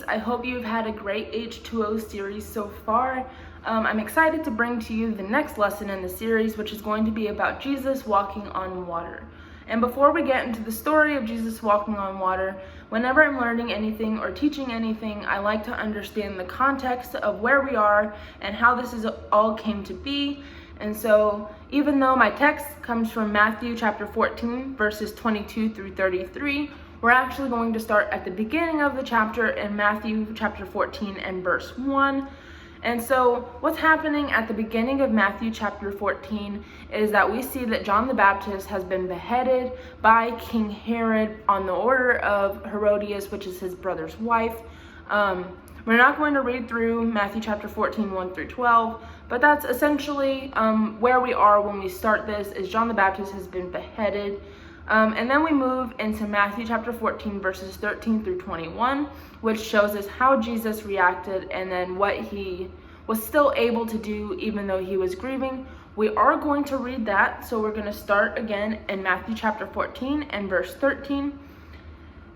ladies. I hope you've had a great H2O series so far. I'm excited to bring to you the next lesson in the series, which is going to be about Jesus walking on water. And before we get into the story of Jesus walking on water, whenever I'm learning anything or teaching anything, I like to understand the context of where we are and how this all came to be. And so even though my text comes from Matthew chapter 14, verses 22 through 33, we're actually going to start at the beginning of the chapter in Matthew chapter 14 and verse 1. And so what's happening at the beginning of Matthew chapter 14 is that we see that John the Baptist has been beheaded by King Herod on the order of Herodias, which is his brother's wife. We're not going to read through Matthew chapter 14, 1 through 12, but that's essentially where we are when we start this, is John the Baptist has been beheaded. And then we move into Matthew chapter 14, verses 13 through 21, which shows us how Jesus reacted and then what he was still able to do even though he was grieving. We are going to read that, so we're going to start again in Matthew chapter 14 and verse 13.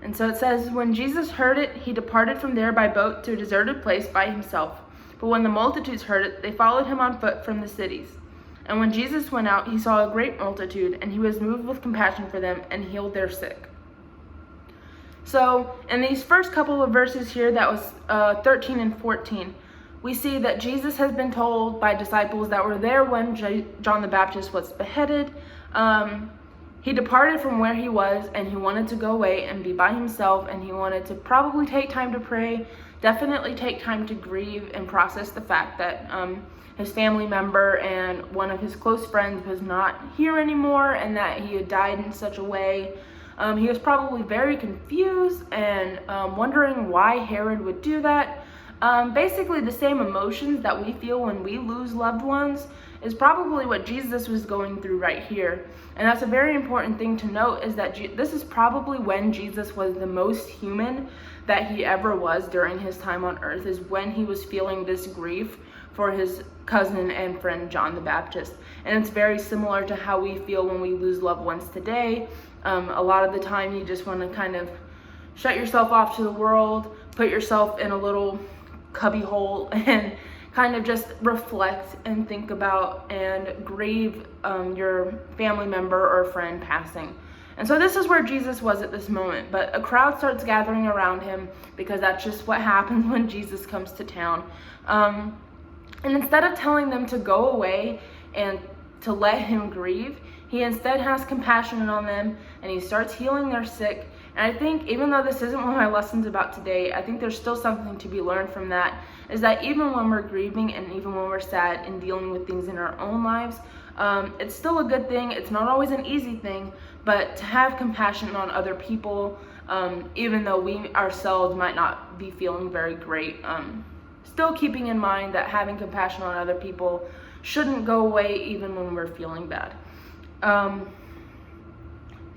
And so it says, "When Jesus heard it, he departed from there by boat to a deserted place by himself. But when the multitudes heard it, they followed him on foot from the cities. And when Jesus went out, he saw a great multitude, and he was moved with compassion for them and healed their sick." So in these first couple of verses here, that was 13 and 14, we see that Jesus has been told by disciples that were there when John the Baptist was beheaded. He departed from where he was, and he wanted to go away and be by himself, and he wanted to probably take time to pray, definitely take time to grieve and process the fact that his family member and one of his close friends was not here anymore, and that he had died in such a way. He was probably very confused and wondering why Herod would do that. Basically the same emotions that we feel when we lose loved ones is probably what Jesus was going through right here. And that's a very important thing to note, is that this is probably when Jesus was the most human that he ever was during his time on earth, is when he was feeling this grief for his cousin and friend John the Baptist. And it's very similar to how we feel when we lose loved ones today. A lot of the time you just want to kind of shut yourself off to the world, put yourself in a little cubby hole, and kind of just reflect and think about and grieve your family member or friend passing. And so this is where Jesus was at this moment, but a crowd starts gathering around him, because that's just what happens when Jesus comes to town. And instead of telling them to go away and to let him grieve, he instead has compassion on them, and he starts healing their sick. And I think, even though this isn't what my lesson's about today, I think there's still something to be learned from that, is that even when we're grieving and even when we're sad and dealing with things in our own lives, it's still a good thing. It's not always an easy thing, but to have compassion on other people, even though we ourselves might not be feeling very great, still keeping in mind that having compassion on other people shouldn't go away even when we're feeling bad.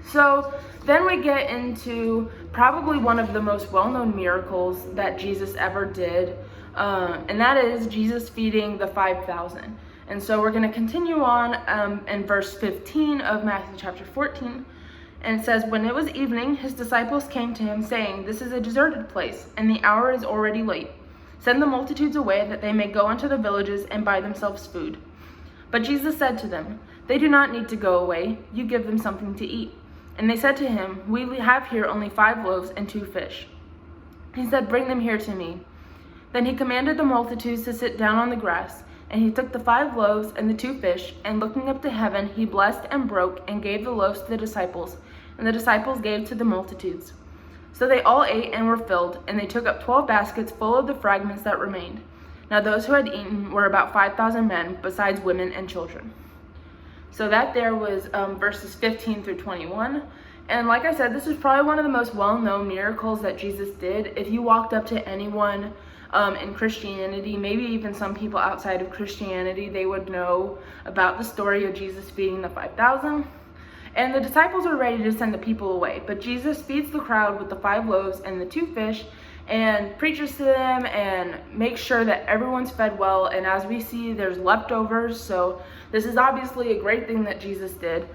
So then we get into probably one of the most well-known miracles that Jesus ever did, and that is Jesus feeding the 5,000. And so we're going to continue on in verse 15 of Matthew chapter 14, and it says, "When it was evening, his disciples came to him, saying, 'This is a deserted place, and the hour is already late. Send the multitudes away, that they may go into the villages and buy themselves food.' But Jesus said to them, 'They do not need to go away. You give them something to eat.' And they said to him, 'We have here only 5 loaves and 2 fish.' He said, 'Bring them here to me.' Then he commanded the multitudes to sit down on the grass. And he took the 5 loaves and the 2 fish, and looking up to heaven, he blessed and broke and gave the loaves to the disciples, and the disciples gave to the multitudes. So they all ate and were filled, and they took up 12 baskets full of the fragments that remained. Now those who had eaten were about 5,000 men, besides women and children." So that there was verses 15 through 21. And like I said, this is probably one of the most well-known miracles that Jesus did. If you walked up to anyone in Christianity, maybe even some people outside of Christianity, they would know about the story of Jesus feeding the 5,000. And the disciples are ready to send the people away, but Jesus feeds the crowd with the 5 loaves and the 2 fish, and preaches to them and makes sure that everyone's fed well. And as we see, there's leftovers, so this is obviously a great thing that Jesus did.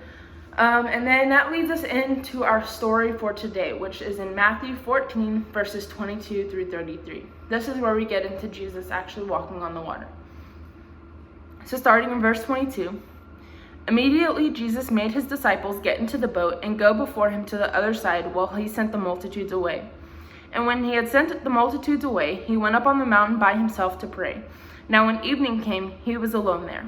And then that leads us into our story for today, which is in Matthew 14, verses 22 through 33. This is where we get into Jesus actually walking on the water. So starting in verse 22, immediately Jesus made his disciples get into the boat and go before him to the other side while he sent the multitudes away. And when he had sent the multitudes away, he went up on the mountain by himself to pray. Now when evening came, he was alone there.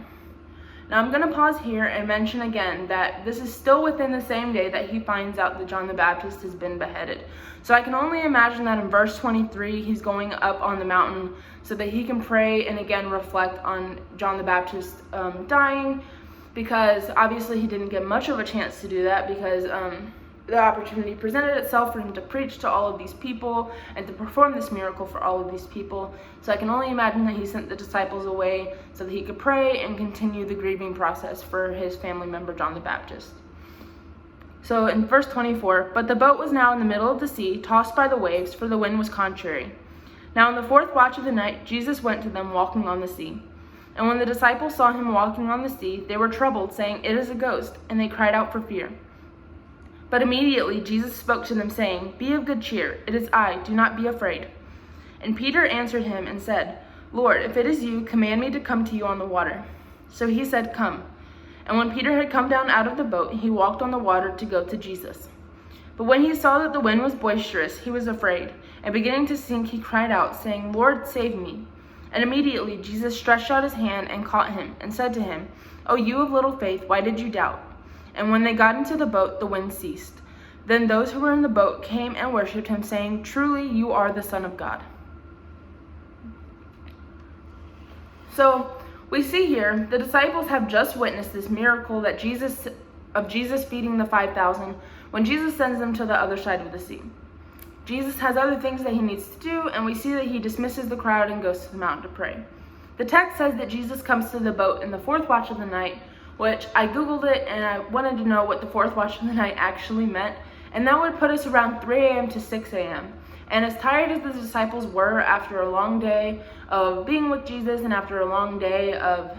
Now I'm going to pause here and mention again that this is still within the same day that he finds out that John the Baptist has been beheaded. So I can only imagine that in verse 23, he's going up on the mountain so that he can pray and again reflect on John the Baptist dying, because obviously he didn't get much of a chance to do that because the opportunity presented itself for him to preach to all of these people and to perform this miracle for all of these people. So I can only imagine that he sent the disciples away so that he could pray and continue the grieving process for his family member, John the Baptist. So in verse 24, but the boat was now in the middle of the sea, tossed by the waves, for the wind was contrary. Now in the fourth watch of the night, Jesus went to them walking on the sea. And when the disciples saw him walking on the sea, they were troubled, saying, "It is a ghost," and they cried out for fear. But immediately Jesus spoke to them, saying, "Be of good cheer, it is I, do not be afraid." And Peter answered him and said, "Lord, if it is you, command me to come to you on the water." So he said, "Come." And when Peter had come down out of the boat, he walked on the water to go to Jesus. But when he saw that the wind was boisterous, he was afraid, and beginning to sink, he cried out, saying, "Lord, save me." And immediately Jesus stretched out his hand and caught him, and said to him, "O you of little faith, why did you doubt?" And when they got into the boat, the wind ceased. Then those who were in the boat came and worshipped him, saying, "Truly you are the Son of God." So we see here the disciples have just witnessed this miracle that Jesus feeding the 5,000 when Jesus sends them to the other side of the sea. Jesus has other things that he needs to do, and we see that he dismisses the crowd and goes to the mountain to pray. The text says that Jesus comes to the boat in the fourth watch of the night, which I googled it and I wanted to know what the fourth watch of the night actually meant, and that would put us around 3 a.m. to 6 a.m. And as tired as the disciples were after a long day of being with Jesus and after a long day of,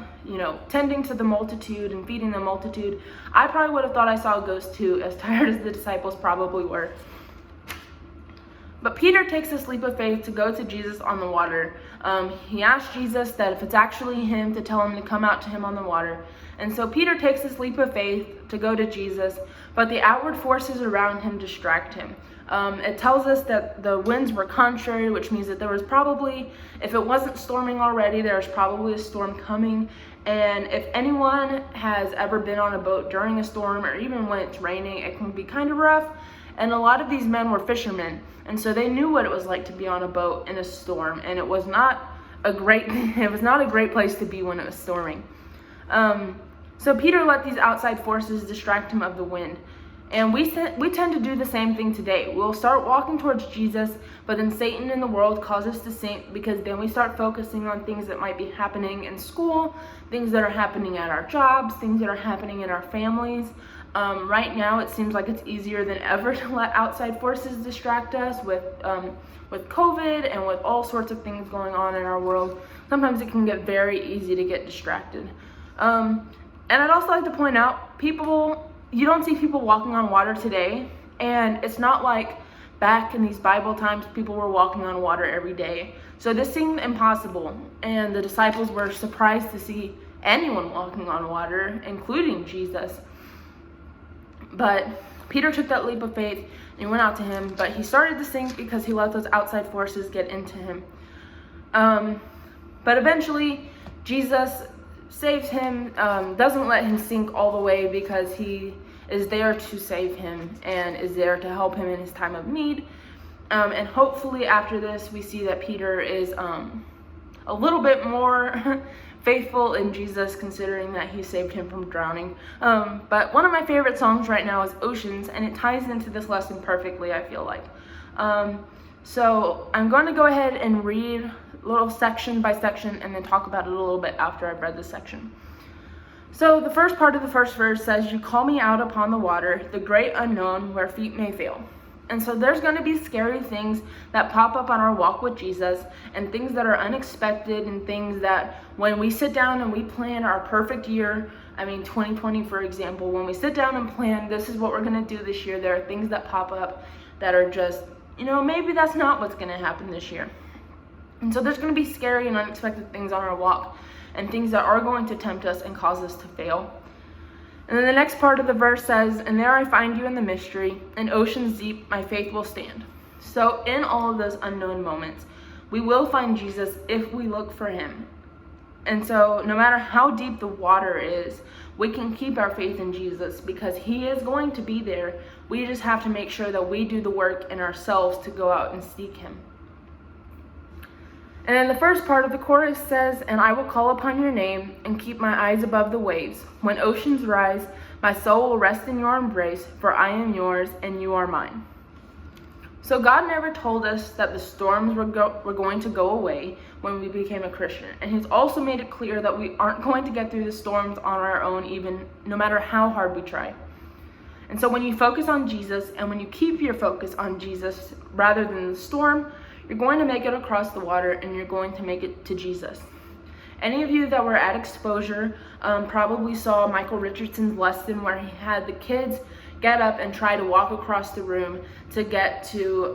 tending to the multitude and feeding the multitude, I probably would have thought I saw a ghost too, as tired as the disciples probably were. But Peter takes this leap of faith to go to Jesus on the water. He asks Jesus that if it's actually him, to tell him to come out to him on the water. And so Peter takes this leap of faith to go to Jesus, but the outward forces around him distract him. It tells us that the winds were contrary, which means that there was probably, if it wasn't storming already, there's probably a storm coming. And if anyone has ever been on a boat during a storm, or even when it's raining, it can be kind of rough. And a lot of these men were fishermen, and so they knew what it was like to be on a boat in a storm, and it was not a great place to be when it was storming. So Peter let these outside forces distract him of the wind. And we tend to do the same thing today. We'll start walking towards Jesus, but then Satan and the world cause us to sink, because then we start focusing on things that might be happening in school, things that are happening at our jobs, things that are happening in our families. Right now, it seems like it's easier than ever to let outside forces distract us with COVID and with all sorts of things going on in our world. Sometimes it can get very easy to get distracted. And I'd also like to point out, you don't see people walking on water today, and it's not like back in these Bible times people were walking on water every day. So this seemed impossible, and the disciples were surprised to see anyone walking on water, including Jesus. But Peter took that leap of faith and he went out to him, but he started to sink because he let those outside forces get into him. But eventually Jesus saves him, doesn't let him sink all the way, because he is there to save him and is there to help him in his time of need. And hopefully after this we see that Peter is a little bit more faithful in Jesus, considering that he saved him from drowning. But one of my favorite songs right now is Oceans, and it ties into this lesson perfectly, I feel like. So I'm going to go ahead and read a little section by section and then talk about it a little bit after I've read this section. So the first part of the first verse says, "You call me out upon the water, the great unknown where feet may fail. And so there's going to be scary things that pop up on our walk with Jesus, and things that are unexpected, and things that when we sit down and we plan our perfect year, 2020 for example, when we sit down and plan, this is what we're going to do this year, there are things that pop up that are just, maybe that's not what's going to happen this year. And so there's going to be scary and unexpected things on our walk, and things that are going to tempt us and cause us to fail. And then the next part of the verse says, "And there I find you in the mystery, in oceans deep my faith will stand." So in all of those unknown moments, we will find Jesus if we look for him. And so no matter how deep the water is, we can keep our faith in Jesus because he is going to be there. We just have to make sure that we do the work in ourselves to go out and seek him. And then the first part of the chorus says, "And I will call upon your name and keep my eyes above the waves. When oceans rise, my soul will rest in your embrace, for I am yours and you are mine." So God never told us that the storms were going to go away when we became a Christian. And he's also made it clear that we aren't going to get through the storms on our own, even no matter how hard we try. And so when you focus on Jesus, and when you keep your focus on Jesus rather than the storm, you're going to make it across the water, and you're going to make it to Jesus. Any of you that were at Exposure probably saw Michael Richardson's lesson where he had the kids get up and try to walk across the room to get to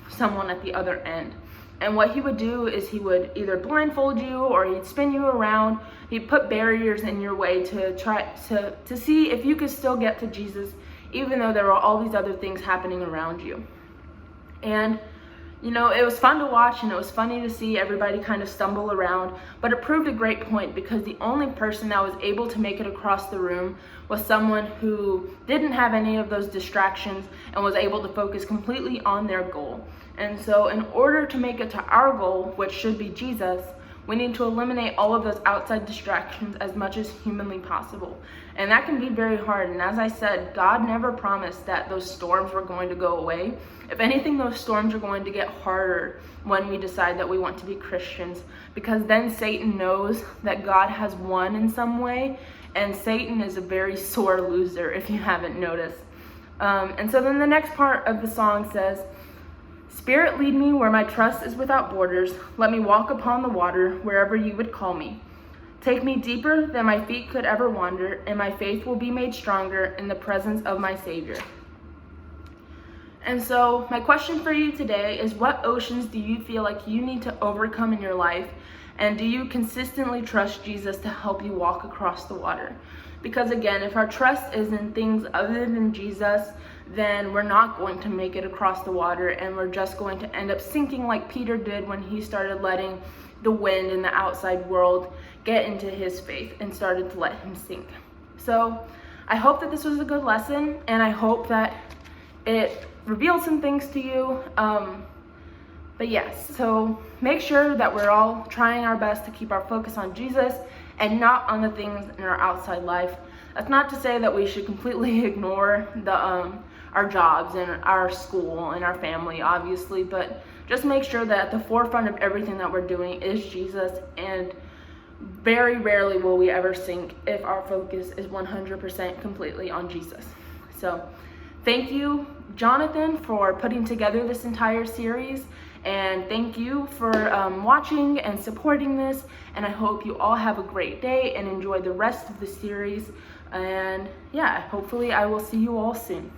someone at the other end. And what he would do is he would either blindfold you, or he'd spin you around. He'd put barriers in your way to try to see if you could still get to Jesus, even though there were all these other things happening around you. And it was fun to watch, and it was funny to see everybody kind of stumble around, but it proved a great point, because the only person that was able to make it across the room was someone who didn't have any of those distractions and was able to focus completely on their goal. And so in order to make it to our goal, which should be Jesus, we need to eliminate all of those outside distractions as much as humanly possible. And that can be very hard. And as I said, God never promised that those storms were going to go away. If anything, those storms are going to get harder when we decide that we want to be Christians, because then Satan knows that God has won in some way, and Satan is a very sore loser, if you haven't noticed. And so then the next part of the song says, "Spirit, lead me where my trust is without borders. Let me walk upon the water wherever you would call me. Take me deeper than my feet could ever wander, and my faith will be made stronger in the presence of my Savior." And so my question for you today is, what oceans do you feel like you need to overcome in your life? And do you consistently trust Jesus to help you walk across the water? Because again, if our trust is in things other than Jesus, then we're not going to make it across the water, and we're just going to end up sinking like Peter did when he started letting the wind in the outside world get into his faith and started to let him sink. So I hope that this was a good lesson, and I hope that it revealed some things to you. But yes, so make sure that we're all trying our best to keep our focus on Jesus and not on the things in our outside life. That's not to say that we should completely ignore our jobs and our school and our family, obviously, but just make sure that at the forefront of everything that we're doing is Jesus, and very rarely will we ever sink if our focus is 100% completely on Jesus. So thank you, Jonathan, for putting together this entire series, and thank you for watching and supporting this, and I hope you all have a great day and enjoy the rest of the series. And yeah, hopefully I will see you all soon.